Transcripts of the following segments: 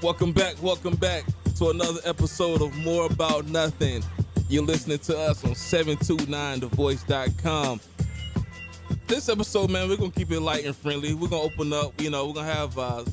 Welcome back to another episode of More About Nothing. You're listening to us on 729thevoice.com. This episode, man, we're going to keep it light and friendly. We're going to open up, we're going to have, we're going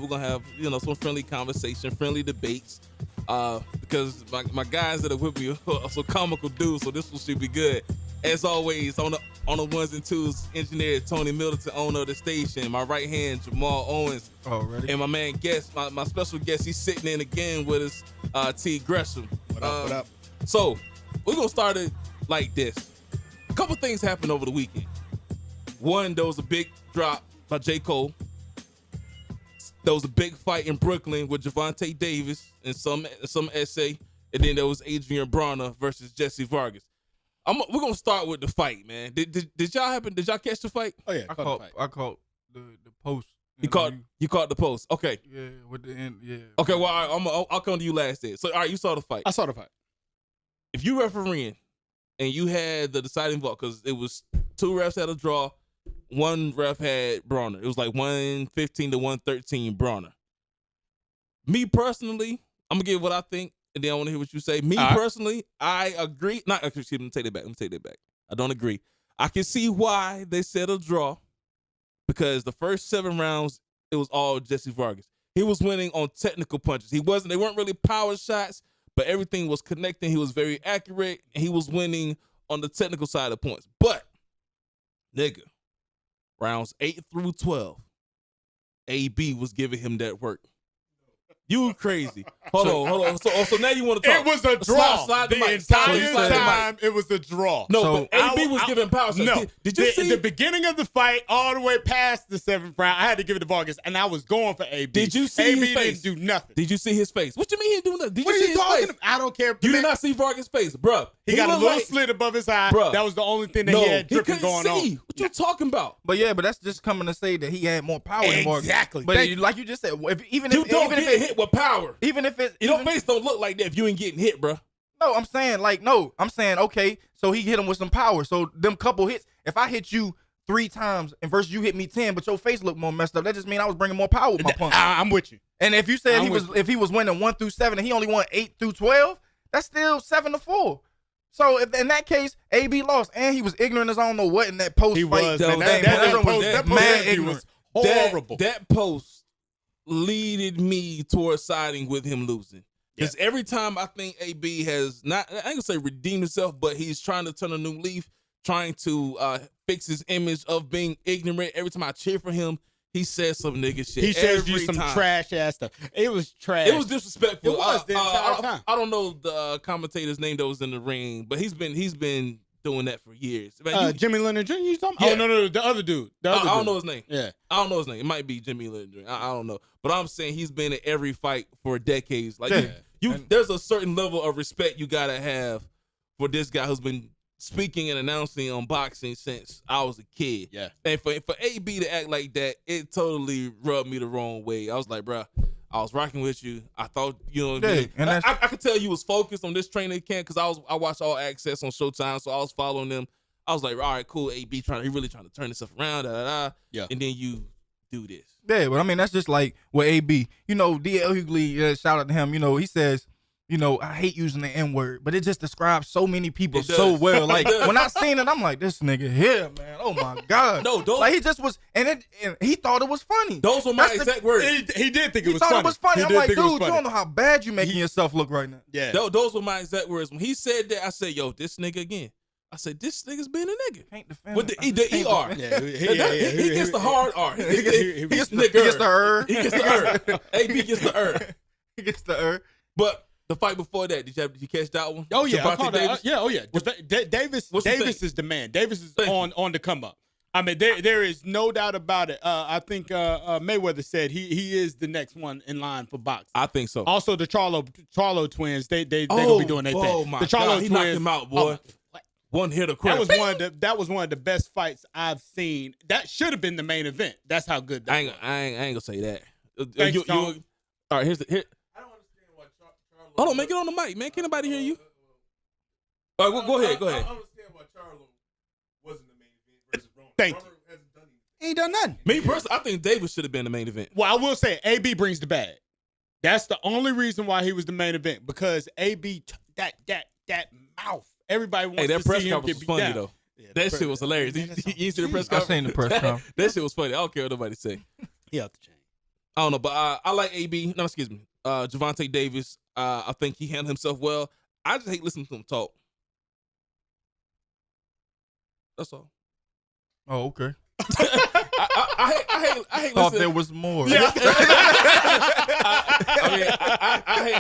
to have, some friendly conversation, friendly debates, because my guys that are with me are some comical dudes, so this one should be good. As always, on the ones and twos, engineer Tony Middleton, owner of the station. My right hand, Jamal Owens. Already. And my man guest, my special guest, he's sitting in again with us, T. Gresham. What up? So, we're going to start it like this. A couple things happened over the weekend. One, there was a big drop by J. Cole. There was a big fight in Brooklyn with Javante Davis and some essay. And then there was Adrian Broner versus Jesse Vargas. We're gonna start with the fight, man. Did y'all catch the fight? Oh yeah, I caught the post. You caught the post. Okay. Yeah, with the end. Yeah. Okay. Well, I'll come to you last then. So, all right, you saw the fight. I saw the fight. If you refereeing and you had the deciding vote, because it was two refs had a draw, one ref had Broner. It was like 115 to 113 Broner. Me personally, I'm gonna give what I think. And then I want to hear what you say. Me personally, I agree. Not actually, let me take that back. I don't agree. I can see why they said a draw, because the first 7 rounds, it was all Jesse Vargas. He was winning on technical punches. They weren't really power shots, but everything was connecting. He was very accurate, and he was winning on the technical side of points. But, nigga, rounds 8 through 12, AB was giving him that work. You crazy. Hold on. So now you want to talk. It was a draw. Slide the entire time, it was a draw. No, but AB was giving power shots. No. Did you see? The beginning of the fight, all the way past the 7th round, I had to give it to Vargas, and I was going for AB. Did you see his face? Didn't do nothing. Did you see his face? What you mean he didn't do nothing? What are you talking about? I don't care. You did not see Vargas' face, bruh. He got a little slit above his eye. Bruh. That was the only thing that he had dripping going on. What you talking about? But that's just coming to say that he had more power than Vargas. Exactly. But like you just said, even if get hit with power. Your face don't look like that if you ain't getting hit, bruh. No, I'm saying okay, so he hit him with some power. So them couple hits, if I hit you 3 times and versus you hit me 10, but your face looked more messed up, that just means I was bringing more power with my punch. I'm with you. And if you said if he was winning 1 through 7 and he only won 8 through 12, that's still 7-4. So in that case, AB lost, and he was ignorant as I don't know what in that post fight. That post was horrible. That post leaded me towards siding with him losing. Because every time I think AB has not, I ain't gonna say redeemed himself, but he's trying to turn a new leaf, trying to fix his image of being ignorant. Every time I cheer for him, he says some nigga shit. He says you some trash ass stuff. It was trash. It was disrespectful. It was the entire time. I don't know the commentator's name that was in the ring, but he's been doing that for years. Jimmy Leonard Jr. You talking about? Yeah. Oh no, the other dude. I don't know his name. Yeah, I don't know his name. It might be Jimmy Leonard Jr. I don't know, but I'm saying he's been in every fight for decades. Like there's a certain level of respect you gotta have for this guy who's been speaking and announcing on boxing since I was a kid. Yeah. And for AB to act like that, it totally rubbed me the wrong way. I was like, bruh, I was rocking with you. I thought, you know what I mean? And I could tell you was focused on this training camp because I watched All Access on Showtime, so I was following them. I was like, all right, cool, AB he really trying to turn himself around, Yeah. And then you do this. Yeah, but I mean, that's just like with AB. D.L. Hughley, shout out to him, he says, I hate using the N-word, but it just describes so many people so well. Like, when I seen it, I'm like, this nigga here, man. Oh, my God. No, like, he just was, and he thought it was funny. Those were my exact words. He did think it was funny. He thought it was funny. I'm like, dude, you don't know how bad you making yourself look right now. Yeah. Those were my exact words. When he said that, I said, yo, this nigga again. I said, this nigga's being a nigga. Can't defend with the ER. He gets the hard R. He gets the nigger. He gets the R. AB gets the R. He gets the R. But the fight before that, did you catch that one? Oh yeah, Davis? Davis is the man. Davis is on the come up. I mean, there is no doubt about it. I think Mayweather said he is the next one in line for boxing. I think so. Also, the Charlo twins, they gonna be doing their thing. Oh my the Charlo God, he twins, knocked him out, boy. One hit of crap. That was one of the best fights I've seen. That should have been the main event. That's how good that was. I ain't gonna say that. Thanks, all right, here. I don't understand why Charlo. Hold on, man, get on the mic, man. Can't nobody hear you? All right, go ahead. I don't understand why Charlo wasn't the main event versus Broner. Thank you. Hasn't done anything. He ain't done nothing. Me personally, I think Davis should have been the main event. Well, I will say AB brings the bag. That's the only reason why he was the main event, because AB that mouth. Everybody wants that to press see him conference get was beat funny down. though. Yeah, that shit was hilarious. You see the press I conference? seen the press conference. That shit was funny. I don't care what nobody say. He out the chain. I don't know, but I like AB. No, excuse me. Javante Davis. I think he handled himself well. I just hate listening to him talk. That's all. Oh, okay. I hate Thought listening. there was more. Yeah.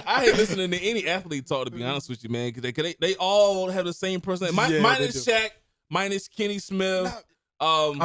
I hate listening to any athlete talk, to be honest with you, man, because they all have the same personality. Yeah, minus they do. Shaq, minus Kenny Smith. Kobe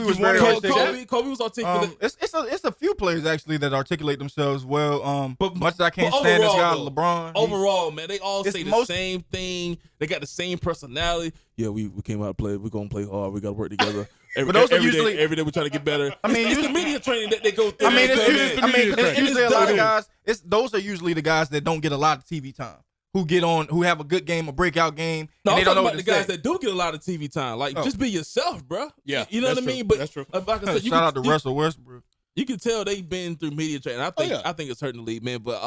was you very wanna go articulate. Kobe was articulate. It's a few players actually that articulate themselves well. But Much as I can't but stand this guy, overall, though, LeBron. Overall, man, they all It's say the most- same thing. They got the same personality. Yeah, we came out to play. We're gonna play hard. We gotta work together. But those are every day- usually- every day we try to get better. I mean, it's the usually- media training that they go through. I mean, man. it's usually a lot of done. guys. Those are usually the guys that don't get a lot of TV time. Who have a good game, a breakout game, No, and I'm they don't know talking what about to the guys say. that do get a lot of TV time. Like, Oh. just be yourself, bro. Yeah, You know what I that's mean? true. But That's true. like I said, Shout out to Russell Westbrook. you can tell they've been through media training. I think it's hurting the league, man. But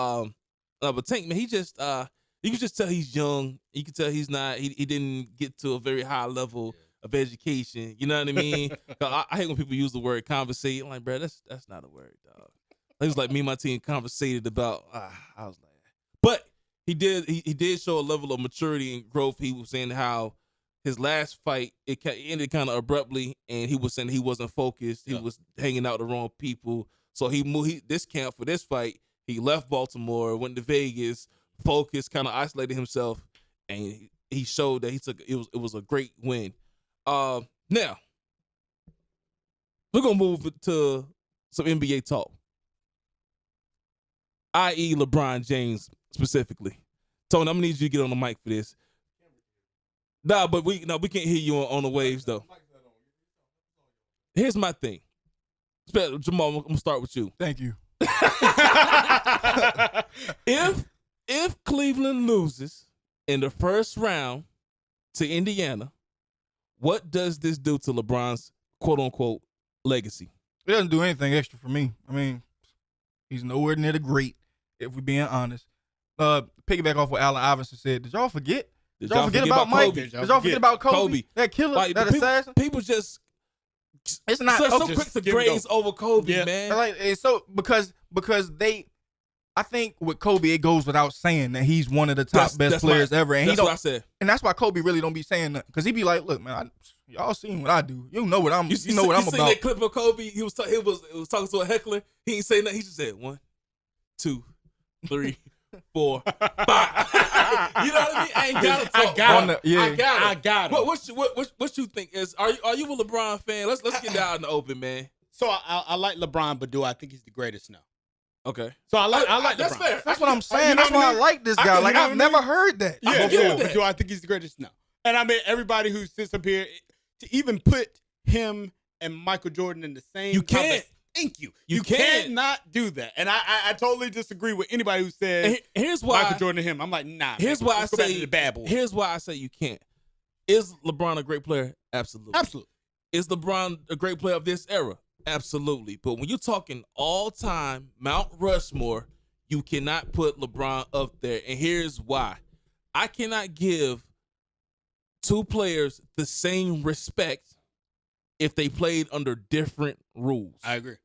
Tank, man, he just you can just tell he's young. You can tell he's not. He didn't get to a very high level of education. You know what I mean? 'Cause I hate when people use the word conversate. I'm like, bro, that's not a word, dog. It was like me and my team conversated about. I was like, but he did show a level of maturity and growth. He was saying how his last fight it ended kind of abruptly, and he was saying he wasn't focused. He was hanging out with the wrong people. So he moved this camp for this fight. He left Baltimore, went to Vegas, focused, kind of isolated himself, and he showed that it was a great win. Now we're gonna move to some NBA talk, i.e. LeBron James specifically. Tony, I'm gonna need you to get on the mic for this. Nah, but we can't hear you on the waves though. Here's my thing. Jamal, I'm gonna start with you. Thank you. If Cleveland loses in the first round to Indiana, what does this do to LeBron's quote unquote legacy? It doesn't do anything extra for me. I mean, he's nowhere near the great, if we're being honest. Piggyback off what Allen Iverson said. Did y'all forget? Did y'all forget about Mike? Kobe? Did y'all forget about Kobe? That killer, Like, that assassin? People just It's not so quick to graze over Kobe, man. Like, it's so because they, I think with Kobe it goes without saying that he's one of the top best players ever, and that's what I said. and that's why Kobe really don't be saying nothing, because he be like, look, man, y'all seen what I do. You know what I'm. You know what I'm seen about. That clip of Kobe, he was talking to a heckler. He ain't say nothing. He just said 1, 2, 3, 4, 5. You know what I mean? I ain't gotta talk. I got it. What you think is? Are you a LeBron fan? Let's get that out in the open, man. So I like LeBron, but do I think he's the greatest? No. Okay. So I like that's LeBron. fair. That's what I'm saying. That's why I like this guy. Like, I've never heard that. Yeah. But do I think he's the greatest? No. And I mean, everybody who sits up here to even put him and Michael Jordan in the same. You can't. Thank you. You cannot do that. And I totally disagree with anybody who says here's why Michael Jordan and him. I'm like, nah. Here's man, why I let's go back say to the bad boy. Here's why I say you can't. Is LeBron a great player? Absolutely. Absolutely. Is LeBron a great player of this era? Absolutely. But when you're talking all time Mount Rushmore, you cannot put LeBron up there. And here's why. I cannot give two players the same respect if they played under different rules. I agree.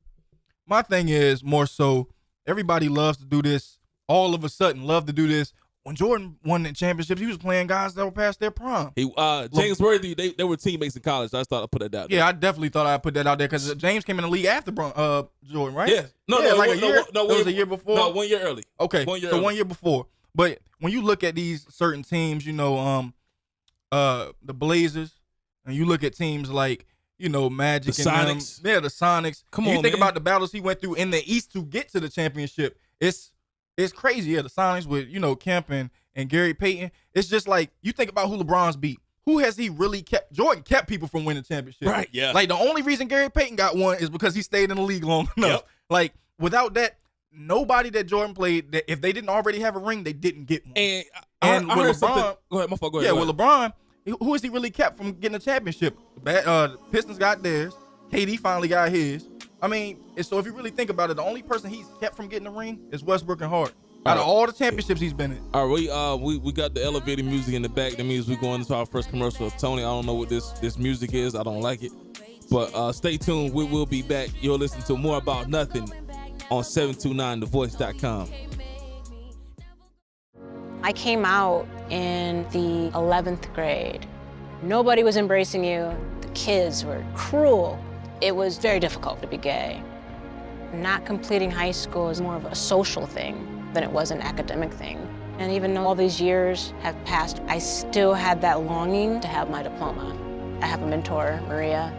My thing is more so, everybody loves to do this. All of a sudden, love to do this. When Jordan won the championships, he was playing guys that were past their prime. James Worthy, they were teammates in college. So I just thought I'd put that out there. Yeah, I definitely thought I'd put that out there because James came in the league after Jordan, right? Yeah. No, like a year. It was a year before. No, 1 year early. Okay, 1 year so early. 1 year before. But when you look at these certain teams, the Blazers, and you look at teams like, Magic The and Sonics. the Sonics. Come and on, you think man. about the battles he went through in the East to get to the championship. It's crazy. Yeah, the Sonics with, Kemp and Gary Payton. It's just like, you think about who LeBron's beat. Who has he really kept? Jordan kept people from winning championships. Right, yeah. Like, the only reason Gary Payton got one is because he stayed in the league long enough. Yep. Like, without that, nobody that Jordan played, that if they didn't already have a ring, they didn't get one. And And I with heard LeBron- something. Go ahead, my fault. Go ahead. Yeah, with LeBron, who has he really kept from getting a championship? Pistons got theirs. KD finally got his. I mean, so if you really think about it, the only person he's kept from getting the ring is Westbrook and Hart. Out of all the championships he's been in. All right, we got the elevator music in the back. That means we're going into our first commercial. Tony, I don't know what this music is. I don't like it. But stay tuned. We will be back. You'll listen to More About Nothing on 729thevoice.com. I came out in the 11th grade. Nobody was embracing you. The kids were cruel. It was very difficult to be gay. Not completing high school is more of a social thing than it was an academic thing. And even though all these years have passed, I still had that longing to have my diploma. I have a mentor, Maria,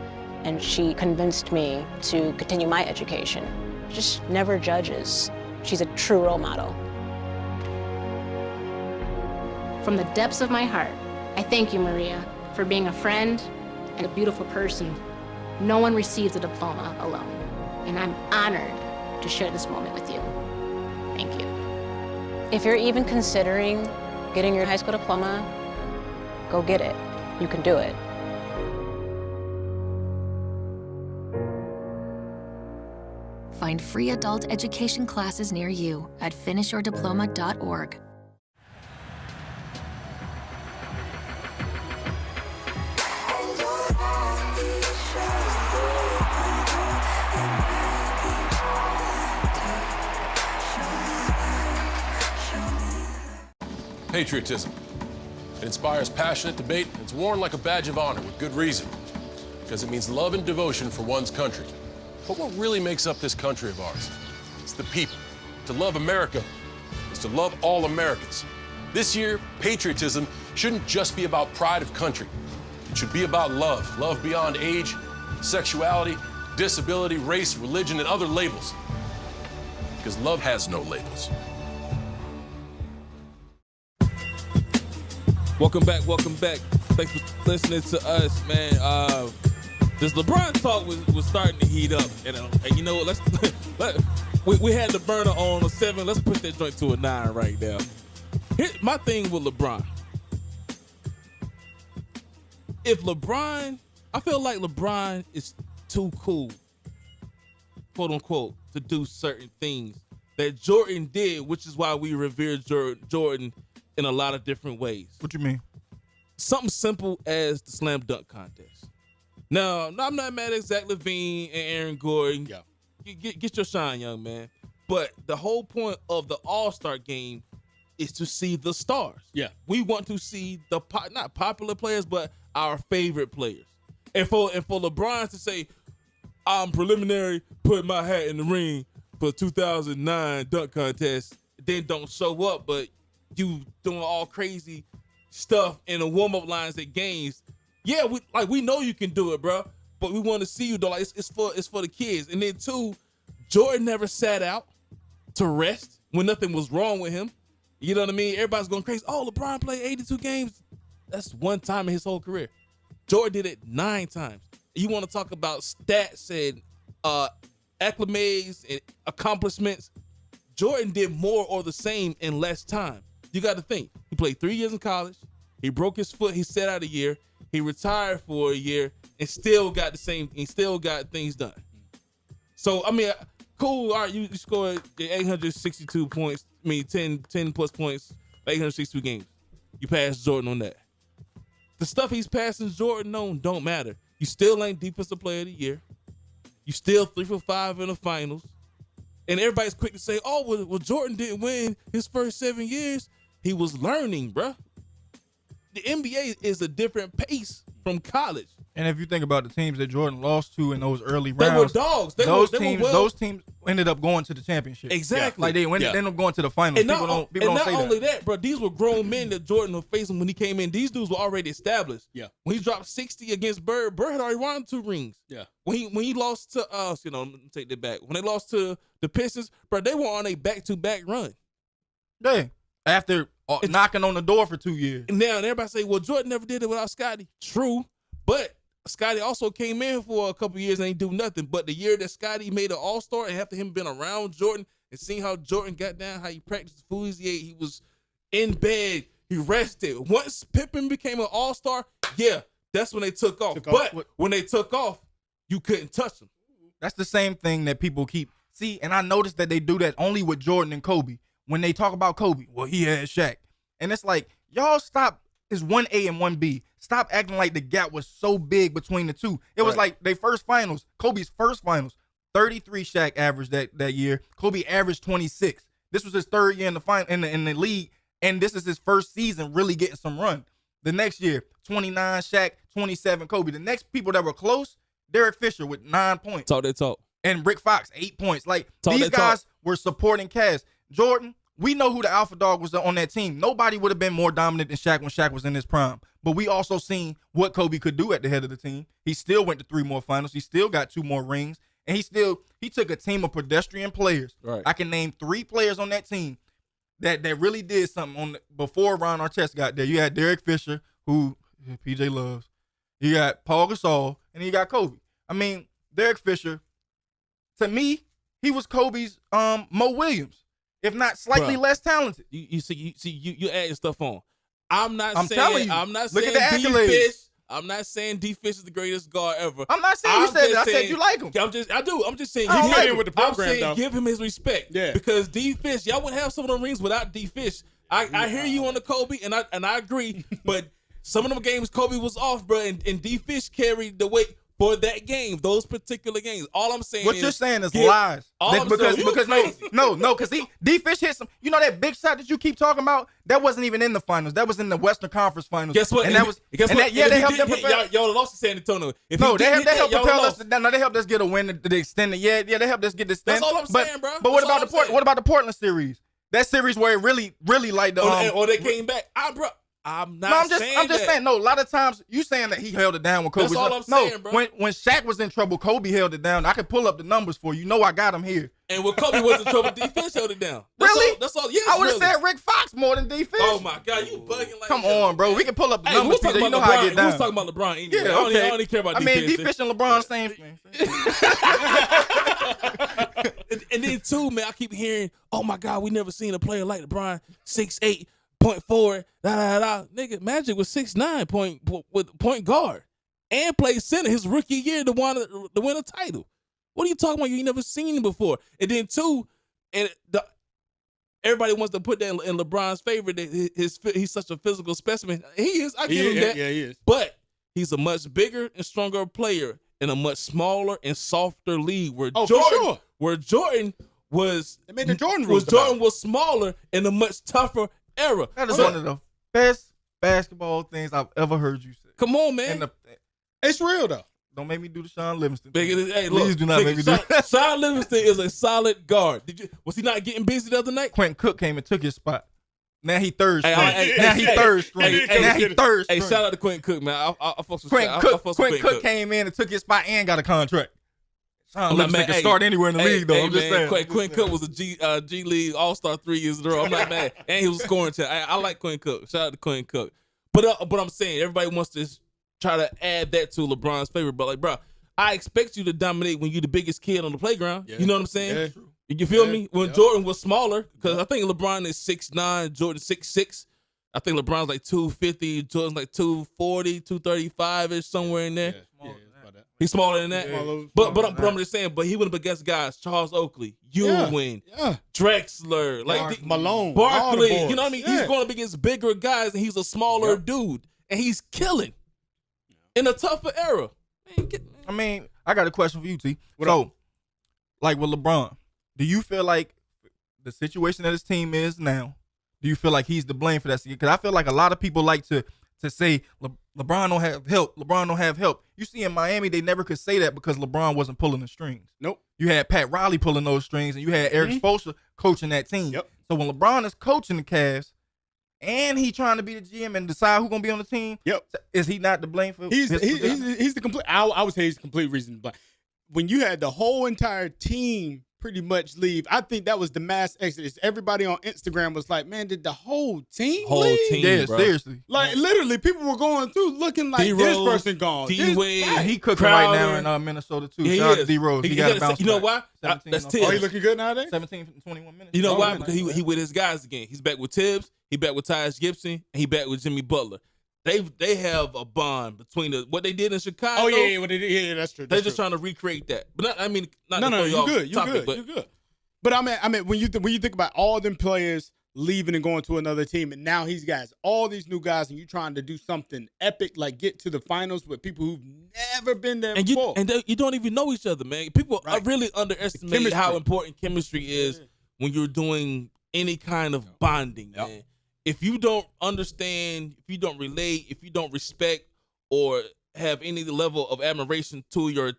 and she convinced me to continue my education. Just never judges. She's a true role model. From the depths of my heart, I thank you, Maria, for being a friend and a beautiful person. No one receives a diploma alone, and I'm honored to share this moment with you. Thank you. If you're even considering getting your high school diploma, go get it. You can do it. Find free adult education classes near you at finishyourdiploma.org. Patriotism. It inspires passionate debate, and it's worn like a badge of honor with good reason, because it means love and devotion for one's country. But what really makes up this country of ours? It's the people. To love America is to love all Americans. This year, patriotism shouldn't just be about pride of country. It should be about love. Love beyond age, sexuality, disability, race, religion, and other labels. Because love has no labels. Welcome back. Thanks for listening to us, man. This LeBron talk was starting to heat up, and you know what? We had the burner on a 7. Let's push that joint to a 9 right now. Here, my thing with LeBron. I feel like LeBron is too cool, quote unquote, to do certain things that Jordan did, which is why we revere Jordan in a lot of different ways. What you mean? Something simple as the slam dunk contest. Now, I'm not mad at Zach LaVine and Aaron Gordon. Yeah. Get your shine, young man. But the whole point of the All-Star game is to see the stars. Yeah. We want to see the not popular players, but our favorite players. And for LeBron to say, I'm preliminary putting my hat in the ring for 2009 dunk contest, then don't show up, but you doing all crazy stuff in the warm-up lines at games. Yeah, we know you can do it, bro. But we want to see you though. Like it's for the kids. And then 2, Jordan never sat out to rest when nothing was wrong with him. You know what I mean? Everybody's going crazy. Oh, LeBron played 82 games. That's one time in his whole career. Jordan did it 9 times. You want to talk about stats and acclimates and accomplishments? Jordan did more or the same in less time. You got to think. He played 3 years in college. He broke his foot. He sat out a year. He retired for a year and still got he still got things done. So, I mean, cool. All right, you scored 862 points. I mean, 10 plus points, 862 games. You passed Jordan on that. The stuff he's passing Jordan on don't matter. You still ain't Defensive Player of the Year. You still 3 for 5 in the finals. And everybody's quick to say, oh, well, Jordan didn't win his first 7 years. He was learning, bruh. The NBA is a different pace from college. And if you think about the teams that Jordan lost to in those early they rounds, were dogs. Those teams ended up going to the championship. Exactly. Like they ended up going to the finals. And people don't say not only that. that, bro, these were grown men that Jordan was facing when he came in. These dudes were already established. Yeah. When he dropped 60 against Bird had already won 2 rings. Yeah. When he lost to us, let me take that back. When they lost to the Pistons, bro, they were on a back-to-back run. Yeah. After knocking on the door for 2 years. Now, and everybody say, well, Jordan never did it without Scottie. True, but Scottie also came in for a couple years and ain't do nothing. But the year that Scottie made an All-Star and after him being around Jordan and seeing how Jordan got down, how he practiced the foods he ate, he was in bed, he rested. Once Pippen became an All-Star, yeah, that's when they took off. When they took off, you couldn't touch them. That's the same thing that people keep see, and I noticed that they do that only with Jordan and Kobe. When they talk about Kobe, well, he had Shaq, and it's like y'all stop. It's 1A and 1B. Stop acting like the gap was so big between the two. It was like they first finals, Kobe's first finals, 33 Shaq averaged that year. Kobe averaged 26. This was his third year in the league, and this is his first season really getting some run. The next year, 29 Shaq, 27 Kobe. The next people that were close, Derek Fisher with 9 points. Talk that talk. And Rick Fox, 8 points. Like, Talk these that guys talk. were supporting cast. Jordan, we know who the alpha dog was on that team. Nobody would have been more dominant than Shaq when Shaq was in his prime. But we also seen what Kobe could do at the head of the team. He still went to 3 more finals. He still got 2 more rings. And he took a team of pedestrian players. Right. I can name 3 players on that team that really did something before Ron Artest got there. You had Derek Fisher, who PJ loves. You got Paul Gasol, and you got Kobe. I mean, Derek Fisher, to me, he was Kobe's Mo Williams, if not slightly less talented. You adding stuff on. I'm not I'm saying telling you. I'm not Look saying at the accolades. D-Fish. I'm not saying D-Fish is the greatest guard ever. I'm not saying you said just that. I said saying- you like him. I'm just saying. I don't give like him him. with the program, I'm saying though. give him his respect. Yeah. Because D-Fish, y'all wouldn't have some of them rings without D-Fish. I hear you on the Kobe, and I agree. But some of them games Kobe was off, bro, and D-Fish carried the weight for that game, those particular games. All I'm saying What is you're saying is give- lies. all I'm Because saying- you no, crazy. because D-Fish hit some. You know that big shot that you keep talking about? That wasn't even in the finals. That was in the Western Conference Finals. Guess what? And that was. Guess and what? that, yeah, And they if helped he them did hit, prepare. y'all lost to San Antonio. If No, he they did helped hit that, y'all propel lost. us. No, they helped us get a win. The extended. Yeah, they helped us get the extend. That's all I'm saying, bro. But what That's all about I'm saying. what about the Portland series? That series where it really like the Or they came back. I'm not No, saying I'm just that. saying. No, a lot of times you saying that he held it down when Kobe. That's all I'm no, saying, bro. when Shaq was in trouble, Kobe held it down. I can pull up the numbers for you. Know I got him here. And when Kobe was in trouble, D-Fish held it down. That's Really? All, that's all. Yes, I would have really. said Rick Fox more than D-Fish. Oh my God, you bugging like Come that. on, bro. We can pull up the Hey, we numbers. was talking PJ. You about know how I LeBron. get We down. was talking about LeBron anyway. Yeah, I okay. don't even care about I mean, D-Fish. D-Fish and LeBron, same thing. And then too, man, I keep hearing, oh my God, we never seen a player like LeBron, 6'8", 0.4, Nigga, Magic was 6'9", point guard, and played center his rookie year to win a title. What are you talking about? You ain't never seen him before. And then two, everybody wants to put that in LeBron's favor that he's such a physical specimen. He is. I give him that. Yeah, he is. But he's a much bigger and stronger player in a much smaller and softer league where Jordan was They made the Jordan rules. Jordan was smaller in a much tougher era. That is one of the best basketball things I've ever heard you say. Come on, man. It's real though. Don't make me do the Sean Livingston. Hey, Please look, do not make me do that. Sean Livingston is a solid guard. Was he not getting busy the other night? Quentin Cook came and took his spot. Now he third Hey, string. hey, Now he hey, third string. hey, Now he third Hey, string. shout out to Quentin Cook, man. I fucks with Quentin Cook came in and took his spot and got a contract. Sean Livingston can start anywhere in the league, though. I'm just saying. Quentin Cook was a G League All-Star 3 years in a row. I'm not mad. And he was scoring. I like Quentin Cook. Shout out to Quentin Cook. But I'm saying, everybody wants to try to add that to LeBron's favor. But, like, bro, I expect you to dominate when you're the biggest kid on the playground. Yeah. You know what I'm saying? Yeah. You feel me? When Yeah. Jordan was smaller, because I think LeBron is 6'9", Jordan 6'6". I think LeBron's like 250, Jordan's like 240, 235-ish, somewhere in there. Yeah, it's about that. He's smaller than that. Yeah. But I'm just saying, but he went up against guys, Charles Oakley, Ewing, Yeah. Drexler, Malone, all the Barkley. boys. You know what I mean? Yeah. He's going up against bigger guys, and he's a smaller dude, and he's killing in a tougher era. I mean, I got a question for you, T. What like with LeBron, do you feel like the situation that his team is now, do you feel like he's to blame for that? Because I feel like a lot of people like to say LeBron don't have help. LeBron don't have help. You see in Miami, they never could say that because LeBron wasn't pulling the strings. Nope. You had Pat Riley pulling those strings, and you had Eric Spoelstra coaching that team. Yep. So when LeBron is coaching the Cavs, and he trying to be the GM and decide who's gonna be on the team, is he not to blame for? He's the complete. I would say he's the complete reason to blame. When you had the whole entire team pretty much leave, I think that was the mass exodus. Everybody on Instagram was like, "Man, did the whole team leave?" Yeah, bro. seriously. Like literally, people were going through looking like this person gone. D-Wade, He cooking right now in Minnesota too. Yeah, Shout out he to D Rose. He got to bounce. You know back. why? 17 That's on Tibbs. Oh, he looking good nowadays? 17 from 21 minutes. You know why? Oh, Because he with his guys again. He's back with Tibbs. He back with Tyus Gibson. And he back with Jimmy Butler. they have a bond between what they did in Chicago. Oh yeah, that's true. They're just trying to recreate that. But not No, to you're throw good. you off topic, You're good. But I mean, when you think about all them players leaving and going to another team, and now he's got all these new guys, and you trying to do something epic, like get to the finals with people who've never been there before. You don't even know each other, man. People are really underestimate how important chemistry is when you're doing any kind of bonding, man. If you don't understand, if you don't relate, if you don't respect or have any level of admiration to your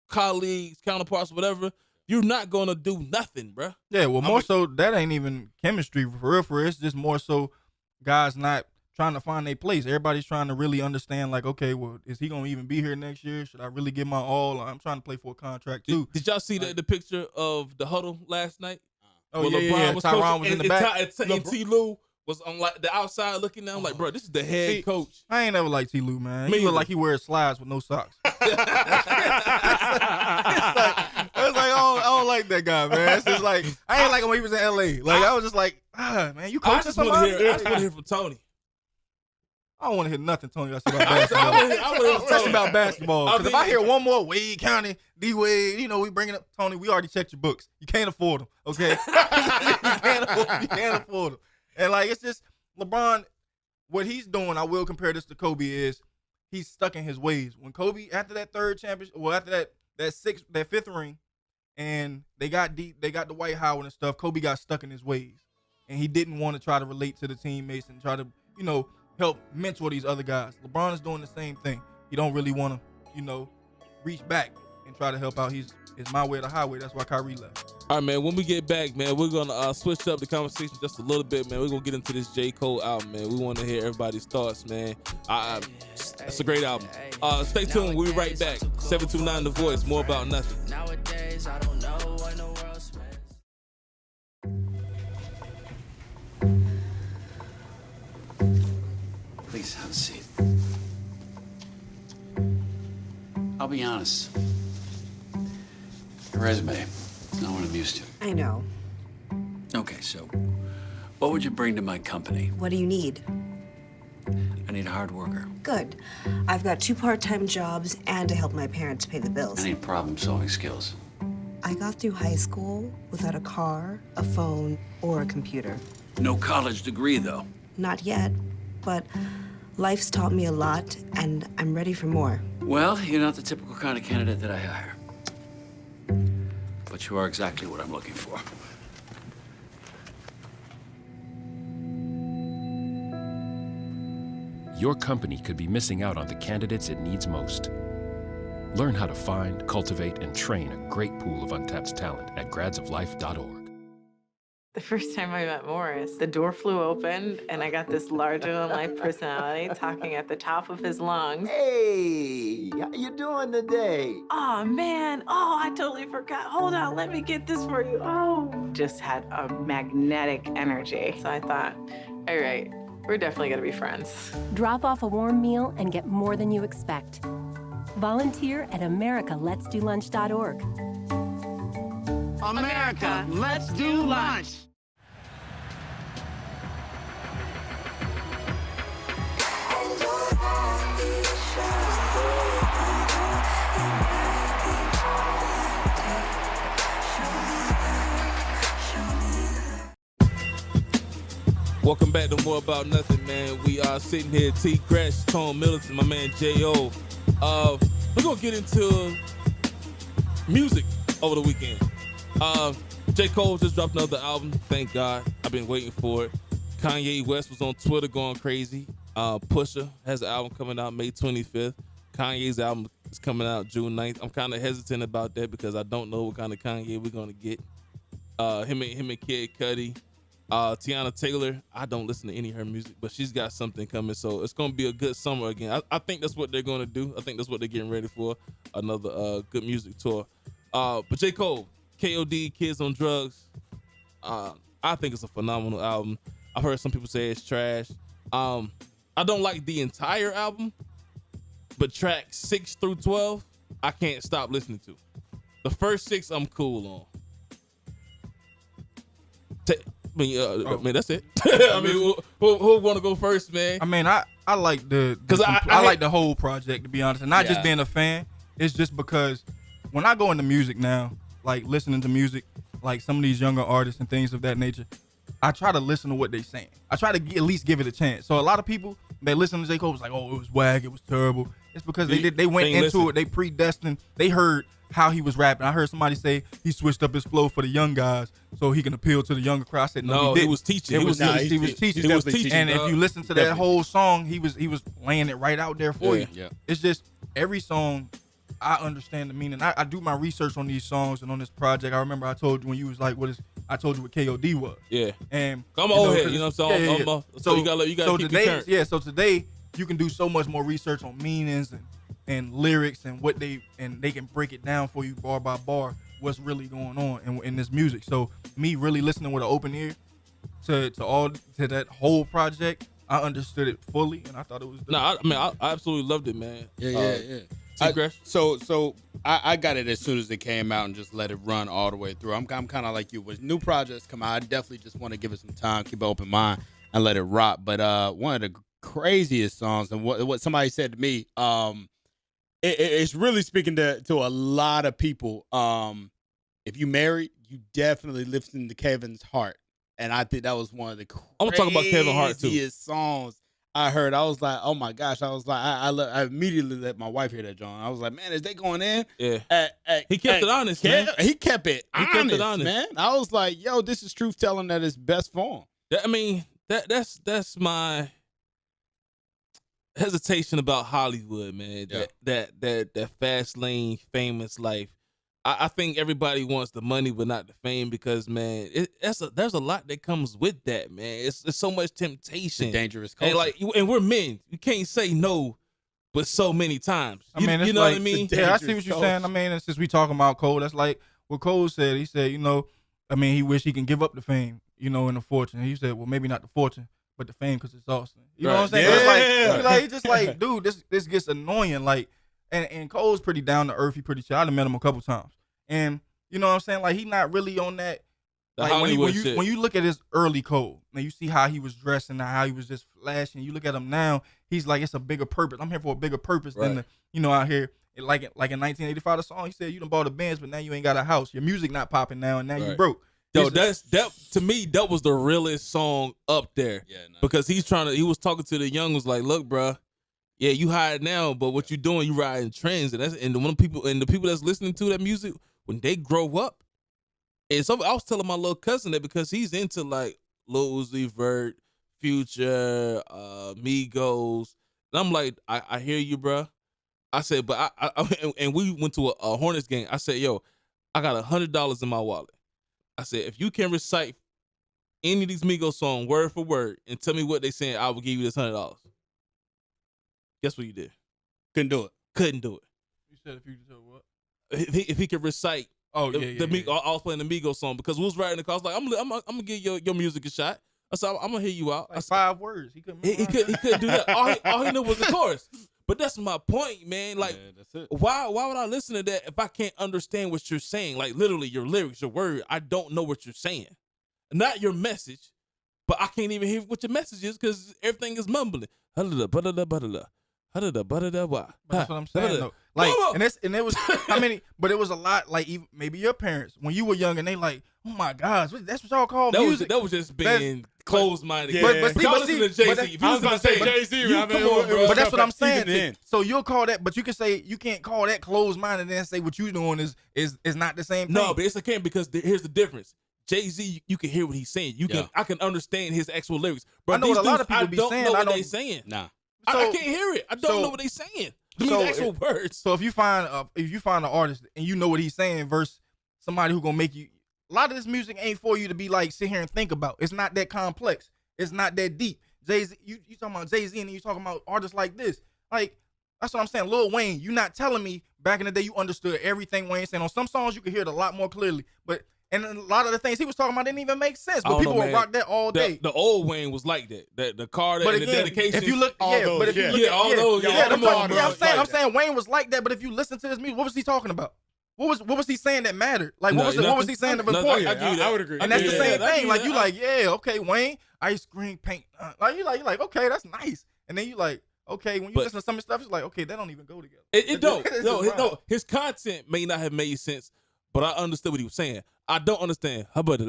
colleagues, counterparts, whatever, you're not going to do nothing, bro. Yeah, well, more so, that ain't even chemistry for real. It's just more so guys not trying to find their place. Everybody's trying to really understand, like, okay, well, is he going to even be here next year? Should I really give my all? I'm trying to play for a contract, too. Did y'all see the picture of the huddle last night? Oh, yeah. Tyron was in the back. And T. Lou was on like the outside looking down, like, bro, this is the head coach. I ain't never liked T. Lou, man. He look like he wears slides with no socks. I was like, I don't like that guy, man. It's just like, I ain't like him when he was in LA. Like, I was just like, man, you coaching somebody? I just want to hear from Tony. I don't want to hear nothing Tony got to say about basketball. Especially about basketball. Because if I hear one more Wade County, D-Wade, we bringing up Tony, we already checked your books. You can't afford them, okay? You can't afford them. And, like, it's just, LeBron, what he's doing, I will compare this to Kobe, is he's stuck in his ways. When Kobe, after that third championship, after that fifth ring, and they got deep, they got the Dwight Howard and stuff, Kobe got stuck in his ways. And he didn't want to try to relate to the teammates and try to, help mentor these other guys. LeBron is doing the same thing. He don't really want to, reach back and try to help out. It's my way or the highway. That's why Kyrie left. All right, man. When we get back, man, we're gonna switch up the conversation just a little bit, man. We're gonna get into this J. Cole album, man. We want to hear everybody's thoughts, man. It's a great album. Stay tuned. We'll be right back. 729 The Voice. More about nothing. Nowadays, I don't know when the world spins. Please have a seat. I'll be honest. Your resume is not what I'm used to. I know. Okay, so what would you bring to my company? What do you need? I need a hard worker. Good. I've got 2 part-time jobs and to help my parents pay the bills. I need problem-solving skills. I got through high school without a car, a phone, or a computer. No college degree, though. Not yet, but life's taught me a lot, and I'm ready for more. Well, you're not the typical kind of candidate that I hire. But you are exactly what I'm looking for. Your company could be missing out on the candidates it needs most. Learn how to find, cultivate, and train a great pool of untapped talent at gradsoflife.org. The first time I met Morris, the door flew open and I got this larger-than-life personality talking at the top of his lungs. Hey, how you doing today? Oh, man. Oh, I totally forgot. Hold on, let me get this for you. Oh. Just had a magnetic energy. So I thought, all right, we're definitely gonna be friends. Drop off a warm meal and get more than you expect. Volunteer at americaletsdolunch.org. America, let's do lunch. Welcome back to More About Nothing, man. We are sitting here, T. Crash, Tone Middleton, my man J.O. We're going to get into music over the weekend. J. Cole just dropped another album. Thank God. I've been waiting for it. Kanye West was on Twitter going crazy. Pusha has an album coming out May 25th. Kanye's album is coming out June 9th. I'm kind of hesitant about that because I don't know what kind of Kanye we're going to get. Him and Kid Cudi. Tiana Taylor, I don't listen to any of her music, but she's got something coming, so it's going to be a good summer again. I think that's what they're going to do. I think that's what they're getting ready for, another good music tour. But J. Cole, KOD, Kids on Drugs, I think it's a phenomenal album. I've heard some people say it's trash. I don't like the entire album, but tracks 6 through 12, I can't stop listening to. The first 6 I'm cool on. I mean, that's it. I mean, who want to go first, man? I mean, I like I like the whole project, to be honest, and not just being a fan. It's just because when I go into music now, like listening to music, like some of these younger artists and things of that nature, I try to listen to what they saying. I try to at least give it a chance. So a lot of people, they listen to J. Cole, was like, oh, it was whack, it was terrible. It's because they went into it, they predestined, they heard how he was rapping. I heard somebody say he switched up his flow for the young guys so he can appeal to the younger crowd. I said no, he was teaching. He was teaching. And if you listen to that whole song, he was laying it right out there for you. Yeah. It's just every song, I understand the meaning. I do my research on these songs and on this project. I remember I told you when you was like, I told you what KOD was. Yeah. And I'm old head, you know what I'm saying? Yeah. So you gotta keep today, it current. Yeah, so today you can do so much more research on meanings and lyrics and what they can break it down for you bar by bar what's really going on in this music. So me really listening with an open ear to that whole project, I understood it fully and I thought it was dope. I absolutely loved it, man. Yeah. So I got it as soon as it came out and just let it run all the way through. I'm kind of like you. When new projects come out, I definitely just want to give it some time, keep an open mind, and let it rock. But one of the craziest songs, and what somebody said to me, it's really speaking to a lot of people. If you married, you definitely listen to Kevin's Heart, and I think that was one of the I'm gonna talk about Kevin Hart too. Craziest songs I heard. I was like, oh my gosh! I was like, I immediately let my wife hear that, John. I was like, man, is they going in? Yeah. He kept it honest, man. He kept it honest, honest, man. I was like, yo, this is truth telling at its best form. That's my hesitation about Hollywood, man. Yeah. That fast lane famous life. I think everybody wants the money but not the fame because, man, there's a lot that comes with that, man. It's so much temptation. It's a dangerous culture. And we're men. You can't say no but so many times. You know what I mean? Yeah, I see what you're saying. I mean, and since we talking about Cole, that's like what Cole said. He said, he wish he can give up the fame, and the fortune. He said, well, maybe not the fortune, but the fame because it's awesome. You know what I'm saying? Yeah. He's just like, dude, this gets annoying. Like, and Cole's pretty down to earth. He pretty chill. I done met him a couple times. And you know what I'm saying? Like, he not really on that. Like, when you look at his early Cole, and you see how he was dressing and how he was just flashing, you look at him now, he's like, it's a bigger purpose. I'm here for a bigger purpose than out here. Like in 1985, the song, he said, you done bought a Benz, but now you ain't got a house. Your music not popping now, and now you broke. Yo, to me, that was the realest song up there. Yeah, because he was talking to the young, was like, look, bro, yeah, you hide now, but what you doing, you riding trends, and the people that's listening to that music, when they grow up, and so I was telling my little cousin that because he's into like Lil Uzi Vert, Future, Migos, and I'm like, I hear you, bro. I said, but and we went to a Hornets game. I said, yo, I got $100 in my wallet. I said, if you can recite any of these Migos songs word for word and tell me what they saying, I will give you this $100. Guess what you did? Couldn't do it. You said if you could tell what? If he could recite. I was playing the Migos song because we was writing the car. I was like, I'm gonna give your music a shot. I said, I'm gonna hear you out. Like 5 words. He couldn't do that. All he knew was the chorus. But that's my point, man. Like, that's it. Why would I listen to that if I can't understand what you're saying? Like, literally, your lyrics, your word. I don't know what you're saying. Not your message, but I can't even hear what your message is because everything is mumbling. But that's what I'm saying, though. Like, and it was, but it was a lot. Like, even maybe your parents when you were young, and they like, oh my gosh, that's what y'all call music. That was just being closed-minded. But Jay-Z. I was gonna say Jay-Z. Come on, bro. But that's what I'm saying. So you'll call that, but you can't call that closed-minded and then say what you doing is not the same thing. No, but it's okay because here's the difference. Jay-Z, you can hear what he's saying. I can understand his actual lyrics. But I know what a lot of people be saying. I don't know what they're saying. Nah. I can't hear it. I don't know what they're saying. The actual words. So if you find an artist and you know what he's saying versus somebody who gonna make you, a lot of this music ain't for you to be like sit here and think about. It's not that complex. It's not that deep. Jay-Z, you talking about Jay-Z and you talking about artists like this. Like, that's what I'm saying. Lil Wayne, you not telling me back in the day you understood everything Wayne saying. On some songs you could hear it a lot more clearly, and a lot of the things he was talking about didn't even make sense. But people would rock that all day. The old Wayne was like that. The car and the dedication. If you look, I'm saying Wayne was like that. But if you listen to his music, what was he talking about? What was he saying that mattered? Like what was he saying that was important? I would agree. And that's the same thing. Like you that. like, yeah, okay, Wayne, ice cream paint. Like you like, okay, that's nice. And then you like, okay, when you listen to some of the stuff, it's like, okay, that don't even go together. It don't. No. His content may not have made sense, but I understood what he was saying. I don't understand. How about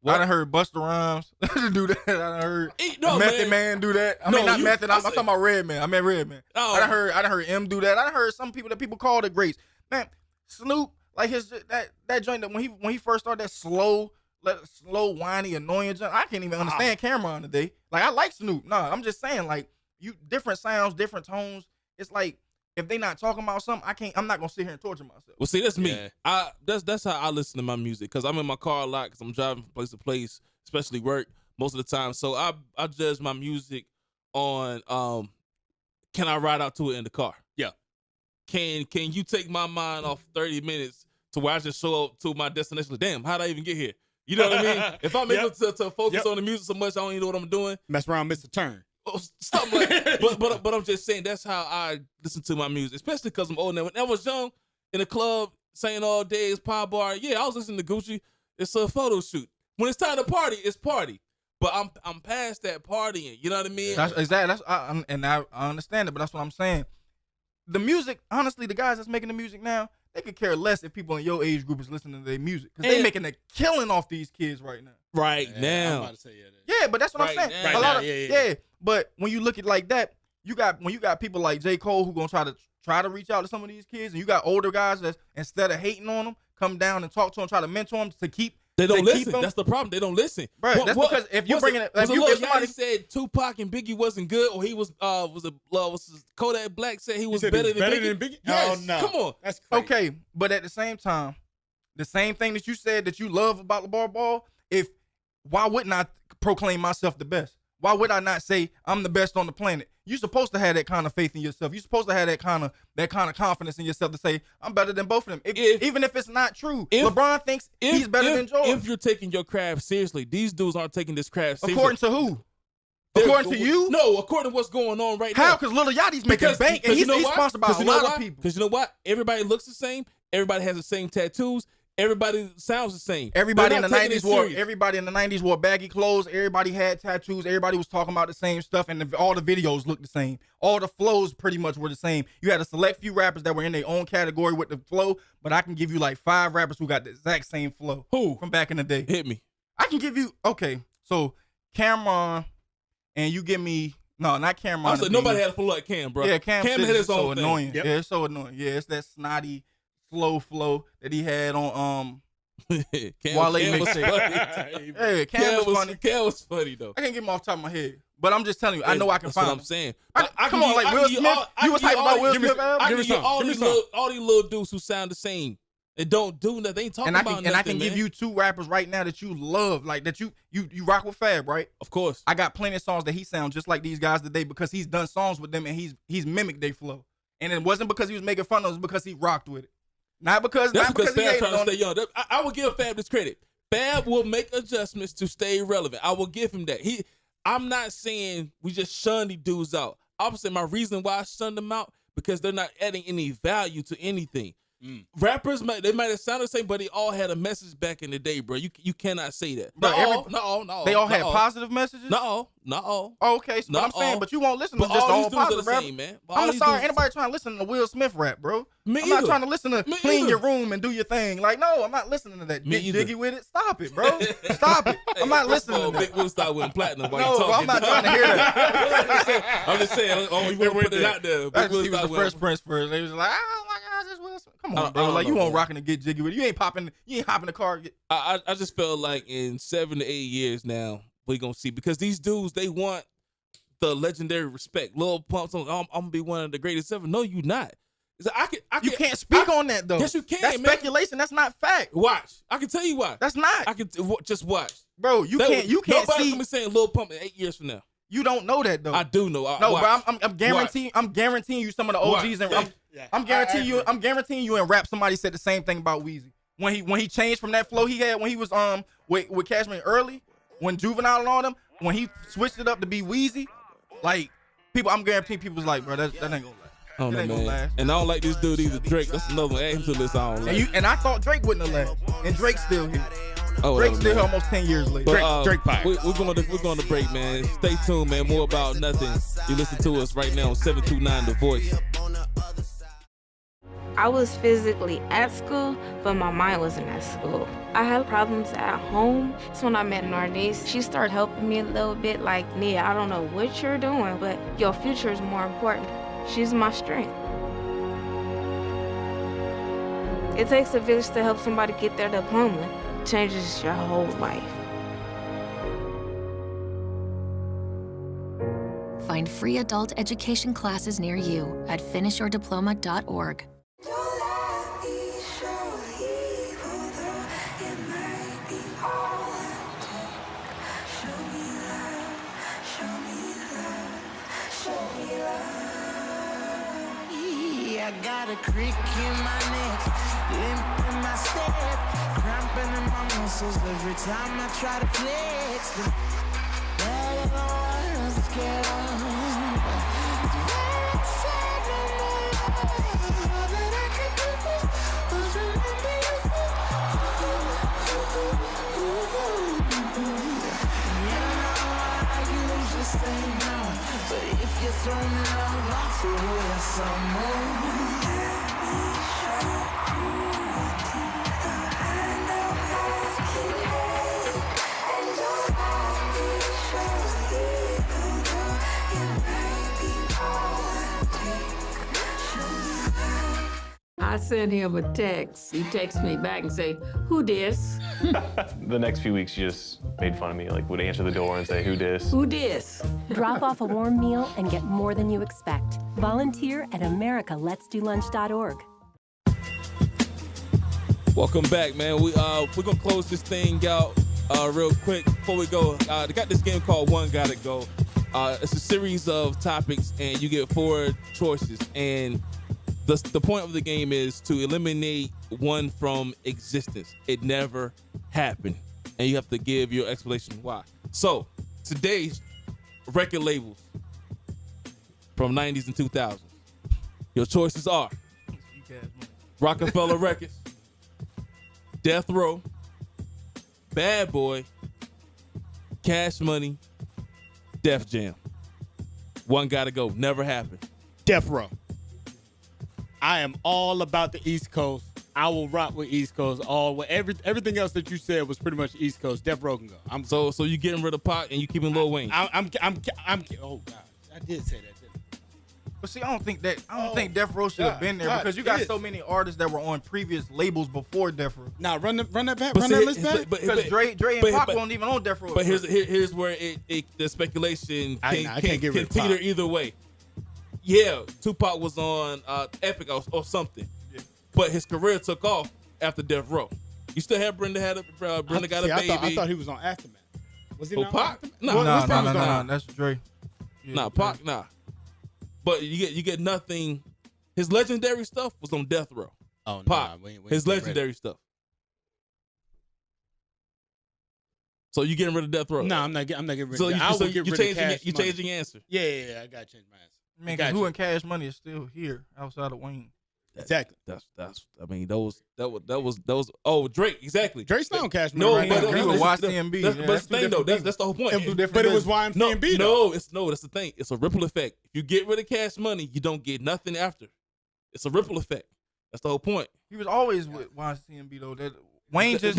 I done heard Busta Rhymes do that. I done heard Method Man do that. I mean, not Method. I'm talking about Redman. I meant Redman. Oh. I done heard M do that. I done heard some people that people call the greats. Man, Snoop, like that joint that when he first started that slow, whiny, annoying joint. I can't even understand Cameron today. Like I like Snoop. No, I'm just saying like you different sounds, different tones. It's like if they not talking about something, I'm not gonna sit here and torture myself. Well, see, that's me. That's how I listen to my music because I'm in my car a lot because I'm driving from place to place, especially work most of the time. So I judge my music on can I ride out to it in the car? Yeah. Can you take my mind off 30 minutes to where I just show up to my destination? Like, damn, how'd I even get here? You know what I mean? If I'm able to focus on the music so much, I don't even know what I'm doing. Mess around, miss a turn. Something like that. But I'm just saying that's how I listen to my music, especially because I'm old now. When I was young in the club, saying all day, it's pie bar. Yeah, I was listening to Gucci. It's a photo shoot. When it's time to party, it's party. But I'm past that partying. You know what I mean? That's exactly. I understand it, but that's what I'm saying. The music, honestly, the guys that's making the music now, they could care less if people in your age group is listening to their music because they making a killing off these kids right now. Right now. I'm about to say yeah, but that's what I'm saying. Right now, yeah. But when you look at it like that, when you got people like J. Cole who gonna try to reach out to some of these kids, and you got older guys that instead of hating on them, come down and talk to them, try to mentor them to keep. They don't listen. That's the problem. They don't listen. Right. That's because if you're bringing it, if somebody said Tupac and Biggie wasn't good, or he was Kodak Black said he was better than Biggie. Yes. Oh, no. Come on. That's crazy. Okay, but at the same time, the same thing that you said that you love about LeVar Ball, why wouldn't I proclaim myself the best? Why would I not say I'm the best on the planet? You're supposed to have that kind of faith in yourself. You're supposed to have that kind of confidence in yourself to say I'm better than both of them, even if it's not true. LeBron thinks he's better than Jordan. If you're taking your craft seriously, these dudes aren't taking this craft seriously. According to who? According to you? No, according to what's going on right now. How? Because Lil Yachty's making bank, and he's sponsored by a lot of people. Because you know what? Everybody looks the same. Everybody has the same tattoos. Everybody sounds the same. Everybody in the 90s wore baggy clothes. Everybody had tattoos. Everybody was talking about the same stuff, and all the videos looked the same. All the flows pretty much were the same. You had a select few rappers that were in their own category with the flow, but I can give you like 5 rappers who got the exact same flow. Who? From back in the day. Hit me. I can give you, okay, so Cameron, and you give me, no, not Cameron. I was like, nobody had a flow like Cam, bro. Yeah, Cam had his own so thing. Annoying. Yep. Yeah, it's so annoying. Yeah, it's that snotty, slow flow that he had on Wale mixtape. Hey, Cam was funny. Cam was funny though. I can't get him off the top of my head, but I'm just telling you, I know I can find him. That's what I'm saying. Come on, like Will Smith. You was hyped about Will Smith. I give you all these little dudes who sound the same and don't do nothing. They ain't talking about nothing. And I can give you 2 rappers right now that you love, like that you rock with Fab, right? Of course. I got plenty of songs that he sound just like these guys today because he's done songs with them and he's mimicked their flow. And it wasn't because he was making fun of it, it was because he rocked with it. Not because Fab he trying hated to on stay young. I will give Fab this credit. Fab will make adjustments to stay relevant. I will give him that. I'm not saying we just shun these dudes out. I'm saying my reason why I shunned them out because they're not adding any value to anything. Rappers, they might have sounded the same, but they all had a message back in the day, bro. You cannot say that. No, they all had all. positive messages? No, not all. Oh, okay, so I'm saying, but you won't listen to just all positive rap. Man. I'm sorry, anybody trying to listen to Will Smith rap, bro. I'm not trying to listen to clean your room and do your thing. Like, no, I'm not listening to that. Jiggy with it. Stop it, bro. Stop it. I'm not listening to that. Big Will stop winning platinum while no, you talking. I'm not trying to hear that. I'm just saying, you want to put it out there. He was the first Prince first. They was like, oh my gosh, this Will Smith. Come on, bro. Like, you won't rocking to get jiggy with it. You ain't hopping the car. I just felt like in 7 to 8 years now, we're going to see. Because these dudes, they want the legendary respect. Lil Pump, I'm going to be one of the greatest ever. No, you not. You can't speak on that, though. Yes, you can, That's speculation. That's not fact. Watch. I can tell you why. That's not. I can just watch. Bro, you can't see. Nobody's going to be saying Lil Pump in 8 years from now. You don't know that, though. I do know. No, bro, I'm guaranteeing you some of the OGs and I'm guaranteeing you in rap somebody said the same thing about Weezy. When he changed from that flow he had when he was with Cashman early, when Juvenile and all them, when he switched it up to be Weezy, like I'm guaranteeing people was like, bro, that ain't gonna lie. I don't It know, ain't gonna man. last. And I don't like this dude either. Drake. That's another one. Add him to the list. I don't like. And I thought Drake wouldn't have left, and Drake's still here. Oh, Drake's whatever, still here man. almost 10 years later. But, Drake fire. We're going to break, man. Stay tuned, man. More about nothing. You listen to us right now on 729 The Voice. I was physically at school, but my mind wasn't at school. I had problems at home. That's when I met Nornice. She started helping me a little bit, like, Nia, I don't know what you're doing, but your future is more important. She's my strength. It takes a village to help somebody get their diploma. It changes your whole life. Find free adult education classes near you at finishyourdiploma.org. I got a crick in my neck, limp in my step, cramping in my muscles every time I try to flex. All of the ones get on. It's very sad that I could do this, was remember you know I usually say no, but if you throw me love, I'll throw you some more. I sent him a text. He texted me back and say, "Who dis? The next few weeks, she just made fun of me, like would answer the door and say, "Who dis?" Who dis?" Drop off a warm meal and get more than you expect. Volunteer at americaletsdolunch.org. Welcome back, man. We're gonna close this thing out real quick before we go. They got this game called One Gotta Go. It's a series of topics, and you get 4 choices. And the point of the game is to eliminate one from existence. It never happened, and you have to give your explanation why. So today's record labels from 90s and 2000s. Your choices are Rockefeller Records, Death Row, Bad Boy, Cash Money, Def Jam. One Gotta Go. Never happened. Death Row. I am all about the East Coast. I will rock with East Coast. Everything else that you said was pretty much East Coast. Death Row can go. So you getting rid of Pac and you keeping Lil Wayne. I'm oh God, I did say that, didn't I? But see, I don't think Death Row should have been there because you got so many artists that were on previous labels before Death Row. Now run that back. Run that list back. Because Dre and Pac weren't even on Death Row. But here's where the speculation can teeter either way. Yeah, Tupac was on Epic or something, but his career took off after Death Row. You still have Brenda got a baby. I thought he was on Aftermath. Was he not Pac? No, that's Dre. Yeah, Pac, nah. But you get nothing. His legendary stuff was on Death Row. Oh no, Pac, his legendary stuff. So you getting rid of Death Row? No, I'm not getting rid of So that. I would get rid of Cash Money. You changing your answer? Yeah, I got to change my answer. Man, 'cause who in Cash Money is still here outside of Wayne? Exactly. That's. I mean, those. Oh, Drake. Exactly. Drake's not on Cash Money. No, but he was YCMB. But that's the thing, though. That's the whole point. But it was YMCMB. No, that's the thing. It's a ripple effect. If you get rid of Cash Money, you don't get nothing after. It's a ripple effect. That's the whole point. He was always with YCMB though. That Wayne just.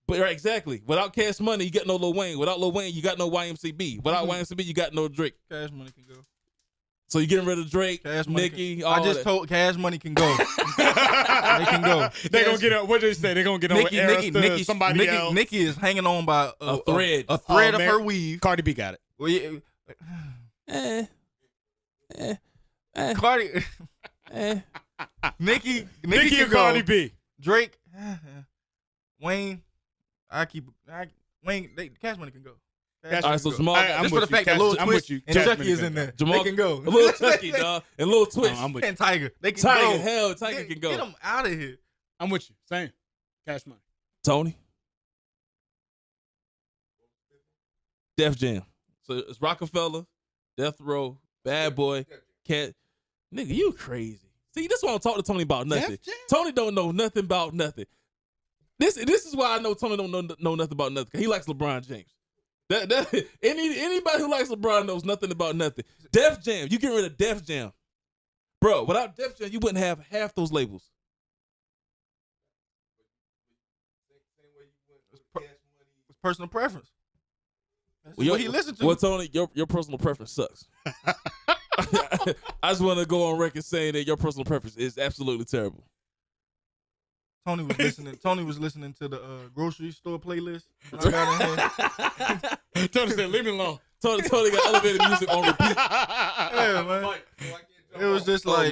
But right, exactly. Without Cash Money, you got no Lil Wayne. Without Lil Wayne, you got no YMCB. Without YMCB, you got no Drake. Cash Money can go. So you getting rid of Drake, Cash Money Nicki? I just told Cash Money can go. They can go. They gonna get up. What did they say? They gonna get on with Arista, somebody else. Nicki is hanging on by a thread. A thread of her weave. Cardi B got it. Well, yeah. Cardi. Nicki and Cardi B. Drake. Wayne. Wayne. Cash Money can go. All right, so Jamal. Just for the fact that Lil Twitch and Chucky is in there. Jamal, they can go. Lil Chucky, dog, and Lil Twitch. And Tiger. They can Tiger, go. hell, Tiger can go. Get them out of here. I'm with you. Same. Cash Money. Tony. Def Jam. So it's Rockefeller, Death Row, Bad Boy, cat. Nigga, you crazy. See, this is why I talk to Tony about nothing. Tony don't know nothing about nothing. This is why I know Tony don't know nothing about nothing. He likes LeBron James. Anybody who likes LeBron knows nothing about nothing. Def Jam, you get rid of Def Jam. Bro, without Def Jam, you wouldn't have half those labels. It's personal preference. That's what he listened to. Well, Tony, your personal preference sucks. I just want to go on record saying that your personal preference is absolutely terrible. Tony was listening to the grocery store playlist. I got in here. Tony said, "Leave me alone." Tony got elevated music on repeat. Yeah, man. It was just like,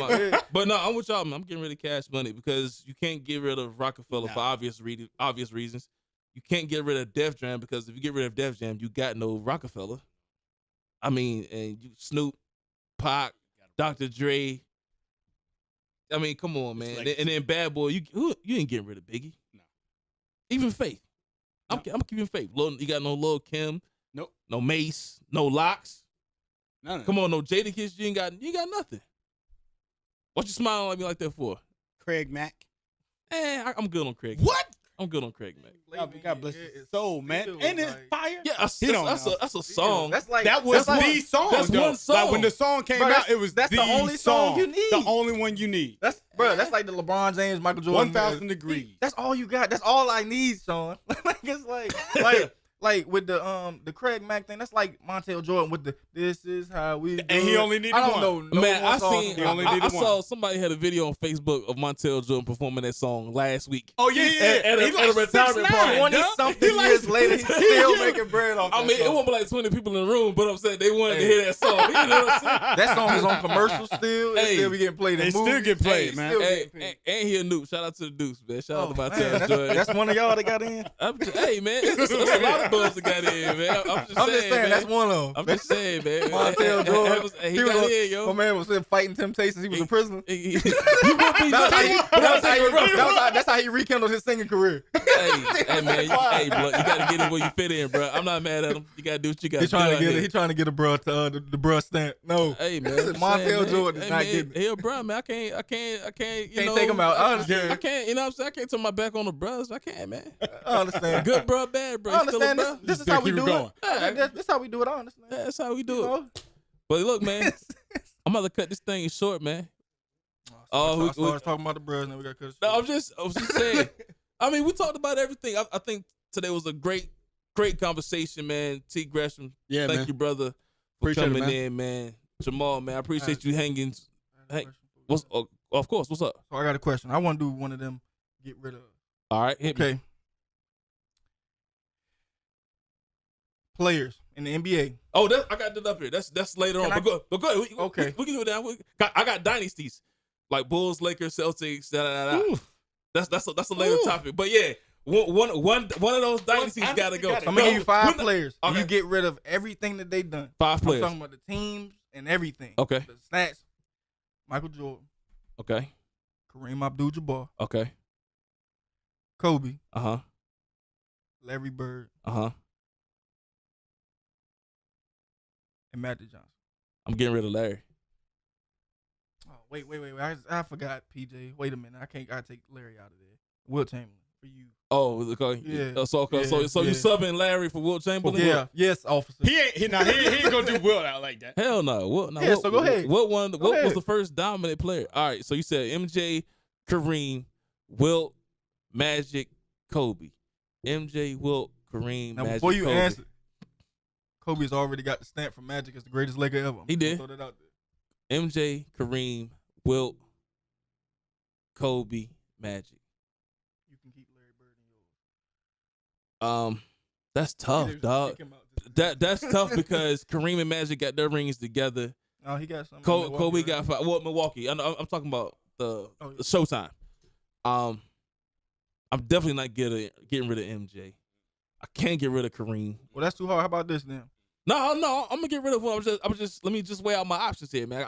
but no, I'm with y'all, man. I'm getting rid of Cash Money because you can't get rid of Rockefeller for obvious reasons. You can't get rid of Def Jam because if you get rid of Def Jam, you got no Rockefeller. I mean, and you Snoop, Pac, Dr. Dre. I mean, come on, man. Like, and then Bad Boy, you ain't getting rid of Biggie. No. Even Faith. I'm keeping Faith. You got no Lil Kim. Nope. No Mace. No Locks. None. Come on, no Jadakiss. You ain't got nothing. What you smiling at me like that for? Craig Mack. I'm good on Craig. What? I'm good on Craig Mack. God bless his soul, man. Ain't it fire? Yeah, that's a song. That was the song. That's one song. Like when the song came out, it was the only song you need. The only one you need. That's like the LeBron James, Michael Jordan. 1,000 Degrees. That's all you got. That's all I need, Sean. It's like with the Craig Mack thing. That's like Montel Jordan with the "This is how we do." And he only needed I don't one. know. Man, I saw one. somebody had a video on Facebook of Montel Jordan performing that song last week. Oh yeah. At a retirement party. 20-something years later, he's still making bread off. I mean, it won't be like 20 people in the room, but I'm saying they wanted to hear that song. You know what I'm saying? That song is on commercials still. It still be getting played in They movies. still get played, man. And he a Nuke. Shout out to the Deuce, man. Shout out to Montel Jordan. That's one of y'all that got in. Hey, man, it's a lot of buzz that got in, man. I'm just saying, man. That's one of them. I'm just saying, man. Montel Jordan. He got in, yo. My man was fighting temptations. He was a prisoner. You would be That's how he rekindled his singing career. Hey, man. Hey, bro, you got to get in where you fit in, bro. I'm not mad at him. You got to do what you got to do. He trying to get a bruh to the bruh stamp. No. Hey, man. Montel Jordan is not getting it. Hey, bro, man. I can't. You know, take him out. I understand. I can't. You know what I'm saying? I can't turn my back on the bros. I can't, man. I understand. Good bro, bad bro. I understand. This is how we do it. Right. This how we do it. I understand. That's how we do it. But look, man, I'm about to cut this thing short, man. We started talking about the bros, and we got cut it short. No, I was just saying. I mean, we talked about everything. I think today was a great conversation, man. T. Gresham, thank you, brother, for Appreciate coming it, man. in, man. Jamal, man, I appreciate you hanging. Hey, of course, what's up? So I got a question. I want to do one of them. Get rid of. All right, hit me. Players in the NBA. Oh, I got that up here. That's later on. But go ahead. Okay. We can do it now. I got dynasties like Bulls, Lakers, Celtics. That's a later topic. But yeah, one of those dynasties got to go. I'm gonna give you 5 players. Okay. You get rid of everything that they've done. 5 players. I'm talking about the teams and everything. Okay. The stats. Michael Jordan. Okay. Kareem Abdul-Jabbar. Okay. Kobe. Larry Bird. And Magic Johnson. I'm getting rid of Larry. Oh, wait. I forgot PJ. Wait a minute. I gotta take Larry out of there. Wilt Chamberlain for you. Oh, okay. Yeah. So you subbing Larry for Wilt Chamberlain? Yeah. Yes, officer. He ain't gonna do Wilt out like that. Hell no. So go ahead. What was the first dominant player? All right. So you said MJ, Kareem, Wilt, Magic, Kobe. MJ, Wilt, Kareem, now, Magic, before you Kobe. answer, Kobe's already got the stamp from Magic as the greatest Laker ever. He did. Throw that out there. MJ, Kareem, Wilt, Kobe, Magic. You can keep Larry Bird in yours. That's tough, dog. That's tough because Kareem and Magic got their rings together. Oh, he got something. Kobe got 5. Well, Milwaukee. I'm talking about the Showtime. I'm definitely not getting rid of MJ. I can't get rid of Kareem. Well, that's too hard. How about this then? No, I'm gonna get rid of one. Let me just weigh out my options here, man.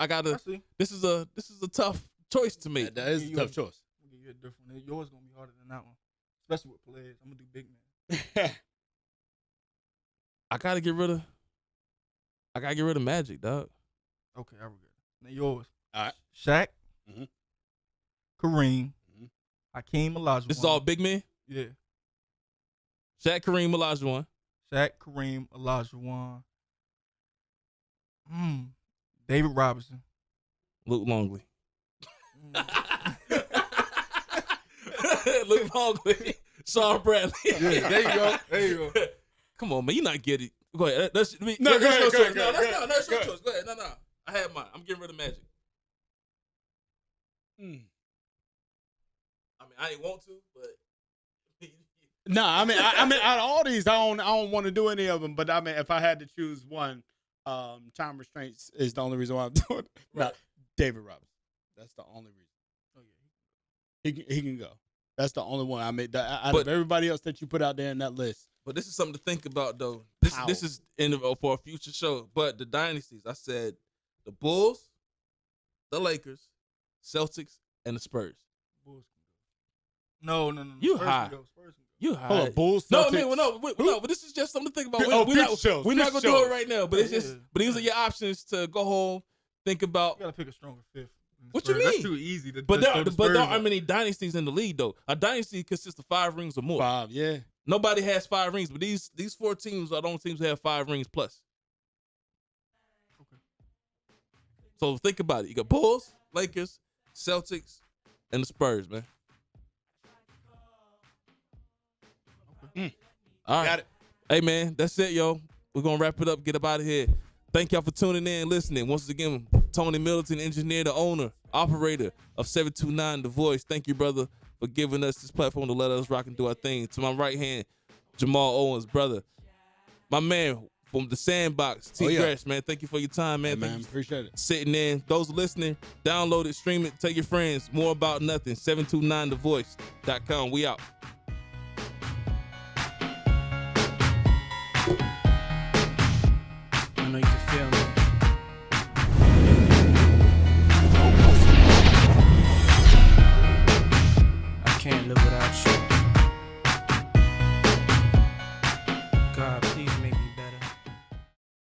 This is a tough choice to make. That is a tough choice. I'm gonna give you a different. Yours gonna be harder than that one, especially with players. I'm gonna do big man. I gotta get rid of Magic, dog. Okay, I regret Now yours. All right. Shaq, Mhm. Kareem, Hakeem Olajuwon. This is all big men? Yeah. Shaq, Kareem, Olajuwon. Shaq, Kareem, Olajuwon. David Robinson. Luke Longley. Luke Longley. Sean Bradley. Yeah, there you go. There you go. Come on, man. You not get it. Go ahead. That's Go ahead, go ahead, your choice. go ahead, That's your go ahead. choice. Go ahead. No. I had mine. I'm getting rid of Magic. I mean, I didn't want to, but No, I mean, out of all these, I don't want to do any of them. But I mean, if I had to choose one, time restraints is the only reason why I'm doing it. Right. No, David Robinson. That's the only reason. Oh yeah, he can go. That's the only one. I mean, out of everybody else that you put out there in that list. But this is something to think about, though. This is for a future show. But the dynasties, I said the Bulls, the Lakers, Celtics, and the Spurs. No. You Spurs high. can go. Spurs can go. You high. Hold on, Bulls, No, I Celtics. mean, no, but this is just something to think about. Oh, We're not shows, going to future do it shows. right now. But it's just, but these are your options to go home, think about. You gotta pick a stronger fifth. What you mean? That's too easy. But there aren't many dynasties in the league, though. A dynasty consists of 5 rings or more. 5, yeah. Nobody has 5 rings, but these 4 teams are the only teams that have 5 rings plus. Okay. So think about it. You got Bulls, Lakers, Celtics, and the Spurs, man. All right. Got it. Hey, man, that's it, yo. We're going to wrap it up, get up out of here. Thank y'all for tuning in and listening. Once again, Tony Middleton, engineer, the owner, operator of 729 The Voice. Thank you, brother, for giving us this platform to let us rock and do our thing. To my right hand, Jamal Owens, brother. My man from the Sandbox, T. Gresh, man. Thank you for your time, man. Hey, Thank man, you appreciate it. sitting in. Those listening, download it, stream it, tell your friends. More about nothing. 729thevoice.com. We out. I know you can feel me. I can't live without you.